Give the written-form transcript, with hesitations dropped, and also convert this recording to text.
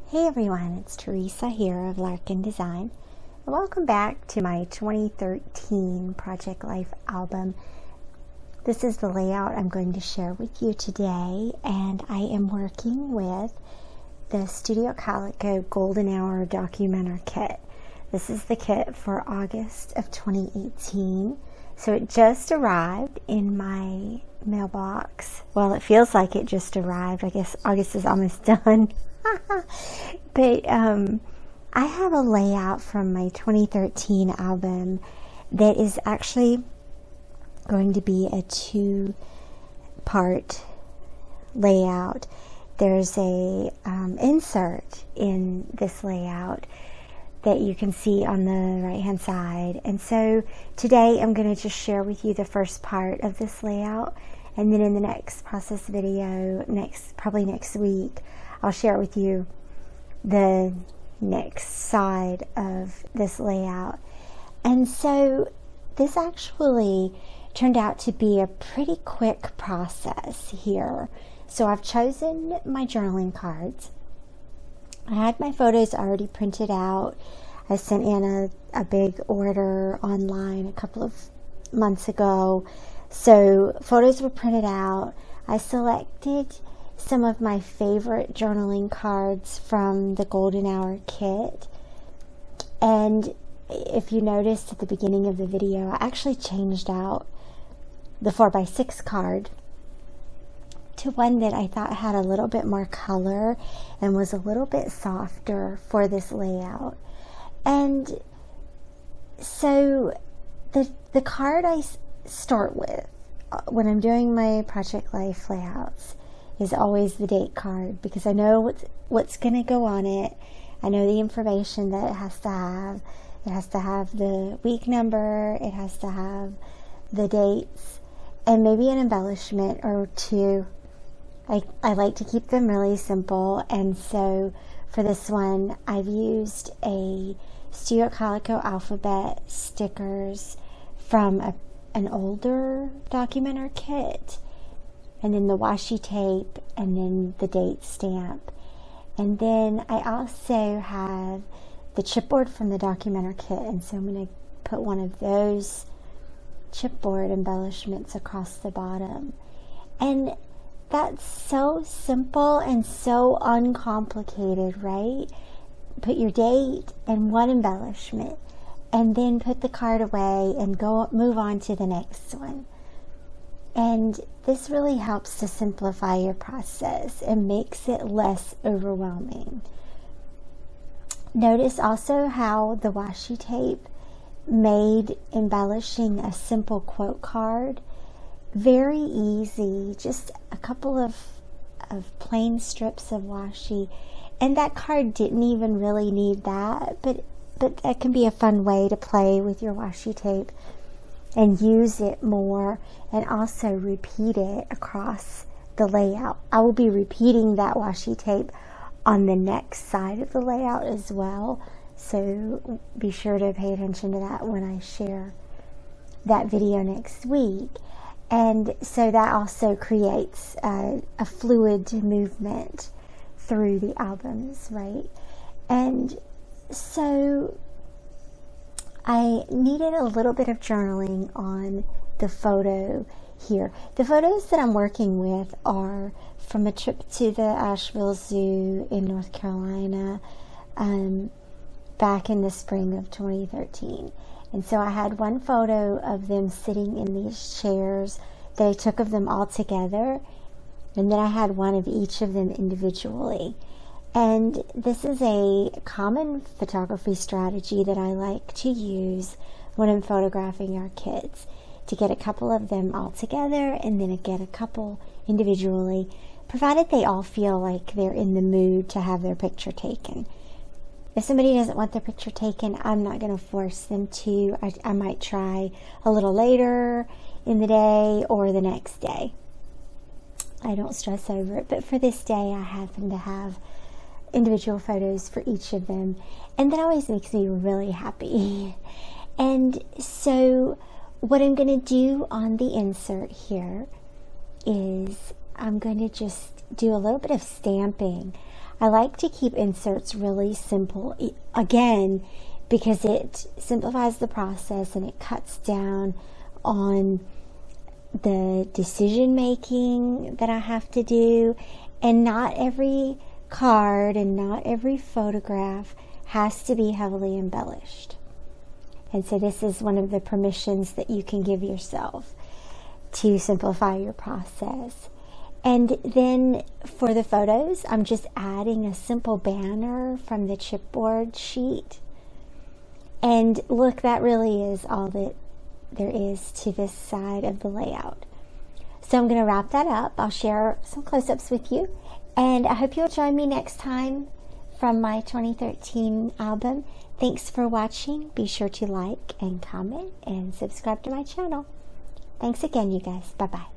Hey everyone, it's Theresa here of Larkin Design, and welcome back to my 2013 Project Life album. This is the layout I'm going to share with you today, and I am working with the Studio Calico Golden Hour Documenter Kit. This is the kit for August of 2018, so it just arrived in my mailbox. Well, it feels like it just arrived. I guess August is almost done. But I have a layout from my 2013 album that is actually going to be a two-part layout. There's a insert in this layout that you can see on the right hand side, and so today I'm going to just share with you the first part of this layout, and then in the next process video, probably next week, I'll share with you the next side of this layout. And so this actually turned out to be a pretty quick process here. So I've chosen my journaling cards. I had my photos already printed out. I sent in a big order online a couple of months ago. So photos were printed out. I selected some of my favorite journaling cards from the Golden Hour kit, and if you noticed at the beginning of the video, I actually changed out the 4x6 card to one that I thought had a little bit more color and was a little bit softer for this layout. And so the card I start with when I'm doing my Project Life layouts is always the date card, because I know what's going to go on it. I know the information that it has to have. It has to have the week number, it has to have the dates, and maybe an embellishment or two. I like to keep them really simple, and so for this one I've used a Studio Calico alphabet stickers from an older documenter kit, and then the washi tape, and then the date stamp. And then I also have the chipboard from the documenter kit, and so I'm going to put one of those chipboard embellishments across the bottom. And that's so simple and so uncomplicated, right? Put your date and one embellishment, and then put the card away and move on to the next one. And this really helps to simplify your process and makes it less overwhelming. Notice also how the washi tape made embellishing a simple quote card very easy. Just a couple of plain strips of washi, and that card didn't even really need that, but that can be a fun way to play with your washi tape and use it more, and also repeat it across the layout. I will be repeating that washi tape on the next side of the layout as well, so be sure to pay attention to that when I share that video next week. And so that also creates a fluid movement through the albums, right? And so I needed a little bit of journaling on the photo here. The photos that I'm working with are from a trip to the Asheville Zoo in North Carolina back in the spring of 2013. And so I had one photo of them sitting in these chairs that I took of them all together, and then I had one of each of them individually. And this is a common photography strategy that I like to use when I'm photographing our kids, to get a couple of them all together and then get a couple individually, provided they all feel like they're in the mood to have their picture taken. If somebody doesn't want their picture taken, I'm not going to force them to. I might try a little later in the day or the next day. I don't stress over it, but for this day I happen to have individual photos for each of them, and that always makes me really happy. And so what I'm going to do on the insert here is I'm going to just do a little bit of stamping. I like to keep inserts really simple, again, because it simplifies the process and it cuts down on the decision making that I have to do. And not every card and not every photograph has to be heavily embellished. And so this is one of the permissions that you can give yourself to simplify your process. And then for the photos, I'm just adding a simple banner from the chipboard sheet. And look, that really is all that there is to this side of the layout. So I'm going to wrap that up. I'll share some close-ups with you. And I hope you'll join me next time from my 2013 album. Thanks for watching. Be sure to like and comment and subscribe to my channel. Thanks again, you guys. Bye-bye.